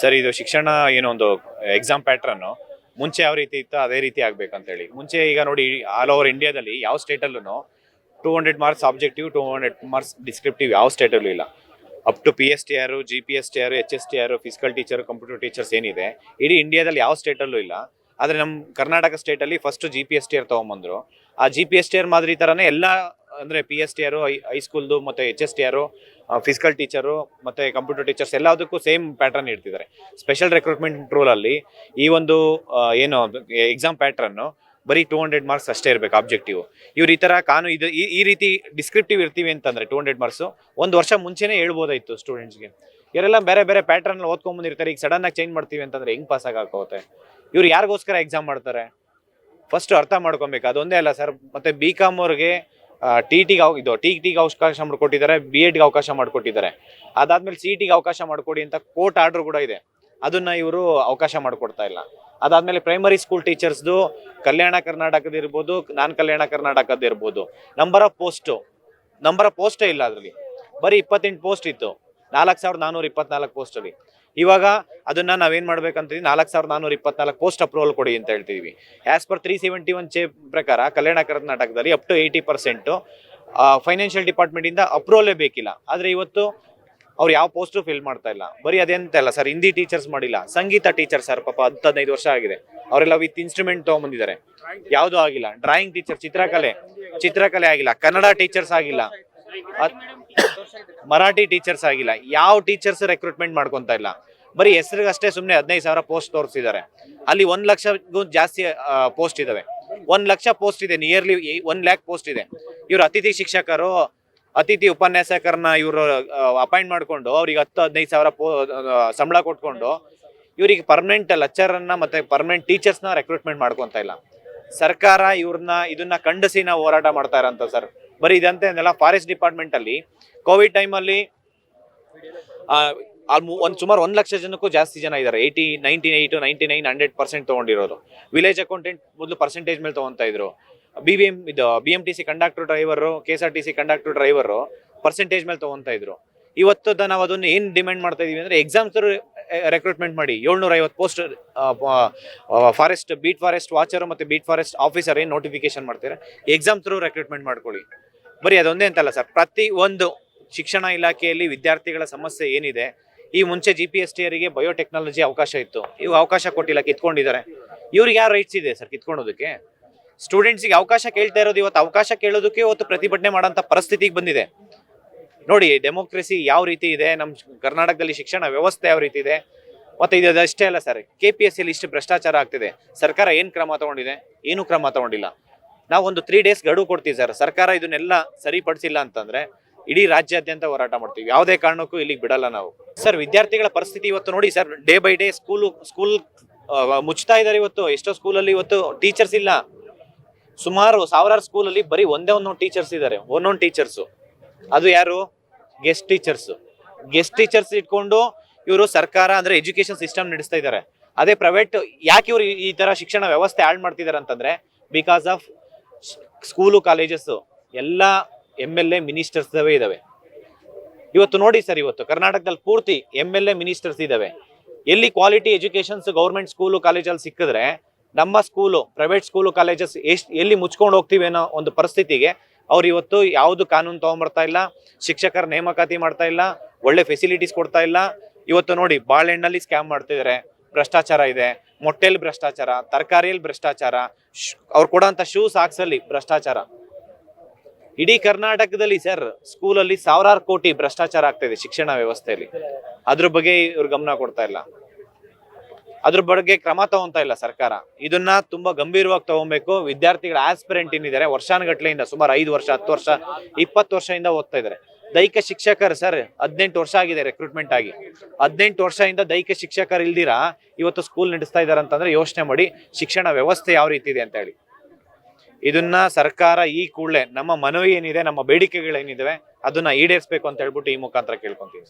Sir, ಇದು ಶಿಕ್ಷಣ ಏನೋ ಒಂದು ಎಕ್ಸಾಮ್ ಪ್ಯಾಟ್ರನ್ ಮುಂಚೆ ಯಾವ ರೀತಿ ಇತ್ತು ಅದೇ ರೀತಿ ಆಗ್ಬೇಕಂತ ಹೇಳಿ. ಮುಂಚೆ ಈಗ ನೋಡಿ, ಆಲ್ ಓವರ್ ಇಂಡಿಯಾದಲ್ಲಿ ಯಾವ ಸ್ಟೇಟಲ್ಲೂ 200 ಮಾರ್ಕ್ಸ್ ಆಬ್ಜೆಕ್ಟಿವ್, 200 ಮಾರ್ಕ್ಸ್ ಡಿಸ್ಕ್ರಿಪ್ಟಿವ್ ಯಾವ ಸ್ಟೇಟಲ್ಲೂ ಇಲ್ಲ. Up to PSTR, GPSTR, HSTR, physical teacher, computer teachers ಏನಿದೆ ಇಡೀ ಇಂಡಿಯಾದಲ್ಲಿ ಯಾವ ಸ್ಟೇಟಲ್ಲೂ ಇಲ್ಲ. ಆದರೆ ನಮ್ಮ ಕರ್ನಾಟಕ ಸ್ಟೇಟಲ್ಲಿ ಫಸ್ಟ್ GPSTR ತೊಗೊಂಬಂದರು. ಆ GPSTR ಮಾದರಿ ಥರನೇ ಎಲ್ಲ, ಅಂದರೆ PSTR, ಹೈಸ್ಕೂಲ್ದು ಮತ್ತು HSTR, ಫಿಸಿಕಲ್ ಟೀಚರು ಮತ್ತು ಕಂಪ್ಯೂಟರ್ ಟೀಚರ್ಸ್ ಎಲ್ಲದಕ್ಕೂ ಸೇಮ್ ಪ್ಯಾಟ್ರನ್ ಇಡ್ತಿದ್ದಾರೆ. ಸ್ಪೆಷಲ್ ರಿಕ್ರೂಟ್ಮೆಂಟ್ ರೂಲಲ್ಲಿ ಈ ಒಂದು ಏನು ಎಕ್ಸಾಮ್ ಪ್ಯಾಟ್ರನ್ನು ಬರೀ 200 ಮಾರ್ಕ್ಸ್ ಅಷ್ಟೇ ಇರಬೇಕು ಆಬ್ಜೆಕ್ಟಿವ್. ಇವ್ರು ಈ ಥರ ಇದು ಈ ರೀತಿ ಡಿಸ್ಕ್ರಿಪ್ಟಿವ್ ಇರ್ತೀವಿ ಅಂತಂದರೆ 200 ಮಾರ್ಕ್ಸು ಒಂದು ವರ್ಷ ಮುಂಚೆನೇ ಹೇಳ್ಬೋದಾಯಿತು ಸ್ಟೂಡೆಂಟ್ಸ್ಗೆ. ಇವರೆಲ್ಲ ಬೇರೆ ಬೇರೆ ಪ್ಯಾಟ್ರನ್ ಓದ್ಕೊಂಡ್ಬಂದಿರ್ತಾರೆ. ಈಗ ಸಡನ್ನಾಗಿ ಚೇಂಜ್ ಮಾಡ್ತೀವಿ ಅಂತಂದರೆ ಹೆಂಗೆ ಪಾಸ್ ಆಗೋಗುತ್ತೆ? ಇವ್ರು ಯಾರಿಗೋಸ್ಕರ ಎಕ್ಸಾಮ್ ಮಾಡ್ತಾರೆ ಫಸ್ಟ್ ಅರ್ಥ ಮಾಡ್ಕೊಬೇಕು. ಅದೊಂದೇ ಅಲ್ಲ ಸರ್, ಮತ್ತು BCom ಅವ್ರಿಗೆ TETಗೆ ಅವಕಾಶ ಮಾಡಿಕೊಟ್ಟಿದ್ದಾರೆ, B.Edಗೆ ಅವಕಾಶ ಮಾಡಿಕೊಟ್ಟಿದ್ದಾರೆ. ಅದಾದ್ಮೇಲೆ CETಗೆ ಅವಕಾಶ ಮಾಡಿಕೊಡಿ ಅಂತ ಕೋರ್ಟ್ ಆರ್ಡರ್ ಕೂಡ ಇದೆ. ಅದನ್ನ ಇವರು ಅವಕಾಶ ಮಾಡಿಕೊಡ್ತಾ ಇಲ್ಲ. ಅದಾದ್ಮೇಲೆ ಪ್ರೈಮರಿ ಸ್ಕೂಲ್ ಟೀಚರ್ಸ್ದು ಕಲ್ಯಾಣ ಕರ್ನಾಟಕದ ಇರ್ಬೋದು, ನಾನ್ ಕಲ್ಯಾಣ ಕರ್ನಾಟಕದ ಇರ್ಬೋದು, ನಂಬರ್ ಆಫ್ ಪೋಸ್ಟೇ ಇಲ್ಲ. ಅದರಲ್ಲಿ ಬರೀ 28 ಪೋಸ್ಟ್ ಇತ್ತು 4424 ಪೋಸ್ಟಲ್ಲಿ. ಇವಾಗ ಅದನ್ನ ನಾವೇನ್ ಮಾಡ್ಬೇಕಂತೀವಿ, 4424 ಪೋಸ್ಟ್ ಅಪ್ರೂವಲ್ ಕೊಡಿ ಅಂತ ಹೇಳ್ತಿದ್ವಿ. ಆಸ್ ಪರ್ 371 ಪ್ರಕಾರ ಕಲ್ಯಾಣ ಕರ್ನಾಟಕದಲ್ಲಿ ಅಪ್ ಟು 80% ಫೈನಾನ್ಷಿಯಲ್ ಡಿಪಾರ್ಟ್ಮೆಂಟ್ ಇಂದ ಅಪ್ರೂವಲೇ ಬೇಕಿಲ್ಲ. ಆದ್ರೆ ಇವತ್ತು ಅವ್ರು ಯಾವ ಪೋಸ್ಟು ಫಿಲ್ ಮಾಡ್ತಾ ಇಲ್ಲ. ಬರೀ ಅದೇಂತ ಅಲ್ಲ ಸರ್, ಹಿಂದಿ ಟೀಚರ್ಸ್ ಮಾಡಿಲ್ಲ, ಸಂಗೀತ ಟೀಚರ್ ಸರ್ ಪಾಪ 15 ವರ್ಷ ಆಗಿದೆ, ಅವರೆಲ್ಲ ವಿತ್ ಇನ್ಸ್ಟ್ರೂಮೆಂಟ್ ತಗೊಂಡ್ಬಂದಿದ್ದಾರೆ, ಯಾವುದೂ ಆಗಿಲ್ಲ. ಡ್ರಾಯಿಂಗ್ ಟೀಚರ್, ಚಿತ್ರಕಲೆ ಆಗಿಲ್ಲ. ಕನ್ನಡ ಟೀಚರ್ಸ್ ಆಗಿಲ್ಲ, ಮರಾಠಿ ಟೀಚರ್ಸ್ ಆಗಿಲ್ಲ. ಯಾವ ಟೀಚರ್ಸ್ ರೆಕ್ರೂಟ್ಮೆಂಟ್ ಮಾಡ್ಕೊಂತ ಇಲ್ಲ. ಬರೀ ಹೆಸರಿಗಷ್ಟೇ ಸುಮ್ಮನೆ 15,000 ಪೋಸ್ಟ್ ತೋರಿಸಿದ್ದಾರೆ. ಅಲ್ಲಿ 1 ಲಕ್ಷಕ್ಕೂ ಜಾಸ್ತಿ ಪೋಸ್ಟ್ ಇದಾವೆ. 1 ಲಕ್ಷ ಪೋಸ್ಟ್ ಇದೆ, ನಿಯರ್ಲಿ 1 ಲ್ಯಾಕ್ ಪೋಸ್ಟ್ ಇದೆ. ಇವರು ಅತಿಥಿ ಶಿಕ್ಷಕರು, ಅತಿಥಿ ಉಪನ್ಯಾಸಕರನ್ನ ಇವರು ಅಪಾಯಿಂಟ್ ಮಾಡ್ಕೊಂಡು ಅವ್ರಿಗೆ 10-15,000 ಸಂಬಳ ಕೊಟ್ಕೊಂಡು ಇವ್ರಿಗೆ ಪರ್ಮನೆಂಟ್ ಲೆಕ್ಚರರ್ನ ಮತ್ತೆ ಪರ್ಮನೆಂಟ್ ಟೀಚರ್ಸ್ನ ರೆಕ್ರೂಟ್ಮೆಂಟ್ ಮಾಡ್ಕೊತಾ ಇಲ್ಲ. ಸರ್ಕಾರ ಇದನ್ನ ಖಂಡಿಸಿ ನಾವು ಹೋರಾಟ ಮಾಡ್ತಾ ಇರೋಂಥ ಸರ್. ಬರೀ ಇದಂತೆ ಅಂದಲ್ಲ, ಫಾರೆಸ್ಟ್ ಡಿಪಾರ್ಟ್ಮೆಂಟ್ ಅಲ್ಲಿ ಕೋವಿಡ್ ಟೈಮಲ್ಲಿ ಸುಮಾರು 1 ಲಕ್ಷ ಜನಕ್ಕೂ ಜಾಸ್ತಿ ಜನ ಇದ್ದಾರೆ. 98, 99, 100% ತೊಗೊಂಡಿರೋರು. ವಿಲೇಜ್ ಅಕೌಂಟೆಂಟ್ ಮೊದಲು ಪರ್ಸೆಂಟೇಜ್ ಮೇಲೆ ತೊಗೊತಾ ಇದ್ರು. BMTC conductor driver, KSRTC conductor driver percentage ಮೇಲೆ ತೊಗೊತಾ ಇದ್ರು. ಇವತ್ತು ನಾವು ಅದನ್ನು ಏನು ಡಿಮ್ಯಾಂಡ್ ಮಾಡ್ತಾ ಇದೀವಿ ಅಂದರೆ, ಎಕ್ಸಾಮ್ಸ್ ರೆಕ್ರೂಟ್ಮೆಂಟ್ ಮಾಡಿ 750 ಪೋಸ್ಟ್ ಬೀಟ್ ಫಾರೆಸ್ಟ್ ವಾಚರ್ ಮತ್ತು ಬೀಟ್ ಫಾರೆಸ್ಟ್ ಆಫೀಸರ್ ಏನು ನೋಟಿಫಿಕೇಶನ್ ಮಾಡ್ತಾರೆ, ಎಕ್ಸಾಮ್ ಥ್ರೂ ರೆಕ್ರೂಟ್ಮೆಂಟ್ ಮಾಡ್ಕೊಳ್ಳಿ. ಬರೀ ಅದೊಂದೇ ಅಂತಲ್ಲ ಸರ್, ಪ್ರತಿ ಒಂದು ಶಿಕ್ಷಣ ಇಲಾಖೆಯಲ್ಲಿ ವಿದ್ಯಾರ್ಥಿಗಳ ಸಮಸ್ಯೆ ಏನಿದೆ, ಈ ಮುಂಚೆ GPSTRಗೆ ಬಯೋಟೆಕ್ನಾಲಜಿ ಅವಕಾಶ ಇತ್ತು, ಇವು ಅವಕಾಶ ಕೊಟ್ಟಿಲ್ಲ, ಕಿತ್ಕೊಂಡಿದ್ದಾರೆ. ಇವ್ರಿಗೆ ಯಾವ ರೈಟ್ಸ್ ಇದೆ ಸರ್ ಕಿತ್ಕೊಳ್ಳೋದಕ್ಕೆ? ಸ್ಟೂಡೆಂಟ್ಸಿಗೆ ಅವಕಾಶ ಕೇಳ್ತಾ ಇರೋದು. ಇವತ್ತು ಅವಕಾಶ ಕೇಳೋದಕ್ಕೆ ಇವತ್ತು ಪ್ರತಿಭಟನೆ ಮಾಡೋಂಥ ಪರಿಸ್ಥಿತಿಗೆ ಬಂದಿದೆ. ನೋಡಿ ಡೆಮೋಕ್ರಸಿ ಯಾವ ರೀತಿ ಇದೆ, ನಮ್ಮ ಕರ್ನಾಟಕದಲ್ಲಿ ಶಿಕ್ಷಣ ವ್ಯವಸ್ಥೆ ಯಾವ ರೀತಿ ಇದೆ. ಮತ್ತೆ ಇದಷ್ಟೇ ಅಲ್ಲ ಸರ್, KPSCಯಲ್ಲಿ ಇಷ್ಟು ಭ್ರಷ್ಟಾಚಾರ ಆಗ್ತಿದೆ. ಸರ್ಕಾರ ಏನು ಕ್ರಮ ತಗೊಂಡಿದೆ? ಏನೂ ಕ್ರಮ ತಗೊಂಡಿಲ್ಲ. ನಾವು ಒಂದು 3 ಡೇಸ್ ಗಡುವು ಕೊಡ್ತೀವಿ ಸರ್. ಸರ್ಕಾರ ಇದನ್ನೆಲ್ಲ ಸರಿಪಡಿಸಿಲ್ಲ ಅಂತಂದ್ರೆ ಇಡೀ ರಾಜ್ಯಾದ್ಯಂತ ಹೋರಾಟ ಮಾಡ್ತೀವಿ. ಯಾವುದೇ ಕಾರಣಕ್ಕೂ ಇಲ್ಲಿಗೆ ಬಿಡಲ್ಲ ನಾವು ಸರ್. ವಿದ್ಯಾರ್ಥಿಗಳ ಪರಿಸ್ಥಿತಿ ಇವತ್ತು ನೋಡಿ sir, day by day school ಮುಚ್ತಾ ಇದ್ದಾರೆ. ಇವತ್ತು ಎಷ್ಟೋ ಸ್ಕೂಲಲ್ಲಿ ಇವತ್ತು ಟೀಚರ್ಸ್ ಇಲ್ಲ. ಸುಮಾರು ಸಾವಿರಾರು ಸ್ಕೂಲಲ್ಲಿ ಬರೀ ಒಂದೊಂದು ಟೀಚರ್ಸ್ ಇದ್ದಾರೆ. ಒಂದೊಂದು ಟೀಚರ್ಸು, ಅದು ಯಾರು? ಗೆಸ್ಟ್ ಟೀಚರ್ಸ್ ಇಟ್ಕೊಂಡು ಇವರು ಸರ್ಕಾರ ಅಂದ್ರೆ ಎಜುಕೇಶನ್ ಸಿಸ್ಟಮ್ ನಡೆಸ್ತಾ ಇದ್ದಾರೆ. ಅದೇ ಪ್ರೈವೇಟ್ ಯಾಕೆ ಇವರು ಈ ತರ ಶಿಕ್ಷಣ ವ್ಯವಸ್ಥೆ ಹಾಳು ಮಾಡ್ತಿದ್ದಾರೆ ಅಂತಂದ್ರೆ, ಬಿಕಾಸ್ ಆಫ್ ಸ್ಕೂಲು ಕಾಲೇಜಸ್ ಎಲ್ಲ MLA ಮಿನಿಸ್ಟರ್ಸ್ ಇದಾವೆ. ಇವತ್ತು ನೋಡಿ ಸರ್, ಇವತ್ತು ಕರ್ನಾಟಕದಲ್ಲಿ ಪೂರ್ತಿ MLA ಮಿನಿಸ್ಟರ್ಸ್ ಇದಾವೆ. ಎಲ್ಲಿ ಕ್ವಾಲಿಟಿ ಎಜುಕೇಶನ್ಸ್ ಗೌರ್ಮೆಂಟ್ ಸ್ಕೂಲು ಕಾಲೇಜಲ್ಲಿ ಸಿಕ್ಕಿದ್ರೆ, ನಮ್ಮ ಸ್ಕೂಲು ಪ್ರೈವೇಟ್ ಸ್ಕೂಲು ಕಾಲೇಜಸ್ ಎಲ್ಲಿ ಮುಚ್ಕೊಂಡು ಹೋಗ್ತೀವಿ ಅನ್ನೋ ಒಂದು ಪರಿಸ್ಥಿತಿಗೆ ಅವ್ರು ಇವತ್ತು ಯಾವುದು ಕಾನೂನು ತಗೊಂಬರ್ತಾ ಇಲ್ಲ, ಶಿಕ್ಷಕರ ನೇಮಕಾತಿ ಮಾಡ್ತಾ ಇಲ್ಲ, ಒಳ್ಳೆ ಫೆಸಿಲಿಟೀಸ್ ಕೊಡ್ತಾ ಇಲ್ಲ. ಇವತ್ತು ನೋಡಿ, ಬಾಳೆಹಣ್ಣಲ್ಲಿ ಸ್ಕ್ಯಾಮ್ ಮಾಡ್ತಿದ್ದಾರೆ, ಭ್ರಷ್ಟಾಚಾರ ಇದೆ, ಮೊಟ್ಟೆಯಲ್ಲಿ ಭ್ರಷ್ಟಾಚಾರ, ತರಕಾರಿಯಲ್ಲಿ ಭ್ರಷ್ಟಾಚಾರ, ಅವ್ರು ಕೊಡೋಂಥ ಶೂ ಸಾಕ್ಸಲ್ಲಿ ಭ್ರಷ್ಟಾಚಾರ. ಇಡೀ ಕರ್ನಾಟಕದಲ್ಲಿ ಸರ್ ಸ್ಕೂಲಲ್ಲಿ ಸಾವಿರಾರು ಕೋಟಿ ಭ್ರಷ್ಟಾಚಾರ ಆಗ್ತಾ ಇದೆ ಶಿಕ್ಷಣ ವ್ಯವಸ್ಥೆಯಲ್ಲಿ. ಅದ್ರ ಬಗ್ಗೆ ಇವ್ರು ಗಮನ ಕೊಡ್ತಾ ಇಲ್ಲ, ಅದ್ರ ಬಗ್ಗೆ ಕ್ರಮ ತಗೊಂತಾ ಇಲ್ಲ ಸರ್ಕಾರ. ಇದನ್ನ ತುಂಬಾ ಗಂಭೀರವಾಗಿ ತಗೊಬೇಕು. ವಿದ್ಯಾರ್ಥಿಗಳ ಆಸ್ಪಿರೆಂಟ್ ಏನಿದ್ದಾರೆ, ವರ್ಷಾನುಗಟ್ಲೆಯಿಂದ ಸುಮಾರು 5 ವರ್ಷ, 10 ವರ್ಷ, 20 ವರ್ಷದಿಂದ ಓದ್ತಾ ಇದ್ದಾರೆ. ದೈಹಿಕ ಶಿಕ್ಷಕರು ಸರ್ 18 ವರ್ಷ ಆಗಿದೆ ರಿಕ್ರೂಟ್ಮೆಂಟ್ ಆಗಿ. 18 ವರ್ಷದಿಂದ ದೈಹಿಕ ಶಿಕ್ಷಕರು ಇಲ್ದಿರಾ ಇವತ್ತು ಸ್ಕೂಲ್ ನಡೆಸ್ತಾ ಇದ್ದಾರೆ ಅಂತಂದ್ರೆ ಯೋಚನೆ ಮಾಡಿ ಶಿಕ್ಷಣ ವ್ಯವಸ್ಥೆ ಯಾವ ರೀತಿ ಇದೆ ಅಂತ ಹೇಳಿ. ಇದನ್ನ ಸರ್ಕಾರ ಈ ಕೂಡಲೇ ನಮ್ಮ ಮನವಿ ಏನಿದೆ, ನಮ್ಮ ಬೇಡಿಕೆಗಳೇನಿದಾವೆ ಅದನ್ನ ಈಡೇರಿಸಬೇಕು ಅಂತ ಹೇಳ್ಬಿಟ್ಟು ಈ ಮುಖಾಂತರ ಕೇಳ್ಕೊಂತೀವಿ.